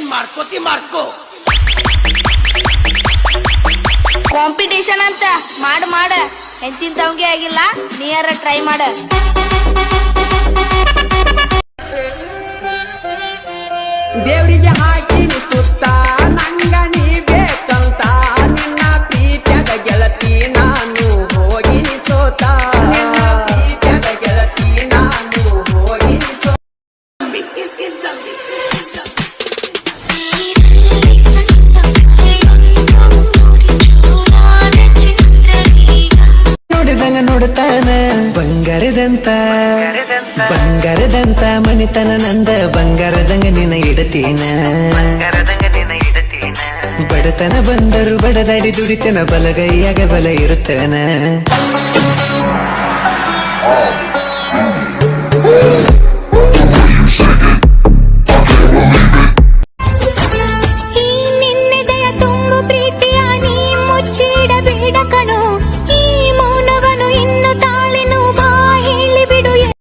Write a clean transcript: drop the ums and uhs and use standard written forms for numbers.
ಏನ್ ಮಾಡ್ಕೋತಿ ಮಾಡ್ಕೋ. ಕಾಂಪಿಟೇಷನ್ ಅಂತ ಮಾಡ ಎಂತಿಂತವಂಗೆ ಆಗಿಲ್ಲ, ನೀಯಾರ ಟ್ರೈ ಮಾಡ. ದೇವ್ರಿಗೆ ಹಾಕಿನಿ ಸುತ್ತ ನಂಗ ನೀ ಬೇಕಂತ, ನಿನ್ನ ಪ್ರೀತ್ಯಾಗ ಗೆಳತಿ ನಾನು ಹೋಗಿನಿ ಸೋತ, ನಿನ್ನ ಪ್ರೀತ್ಯಾಗ ಗೆಳತಿ ನಾನು ಹೋಗಿನಿ ಸೋತ. ನೋಡಿದಂಗ ನೋಡುತ್ತಾನ ಬಂಗಾರದಂತ ಬಂಗಾರದಂತ ಮನಿತನ ನಂದ, ಬಂಗಾರದಂಗ ನಿನ್ನ ಇಡತೀನ. ಬಡತನ ಬಂದರು ಬಡದಾಡಿ ದುಡಿತನ, ಬಲಗೈಯಾಗ ಬಲ ಇರುತ್ತನ.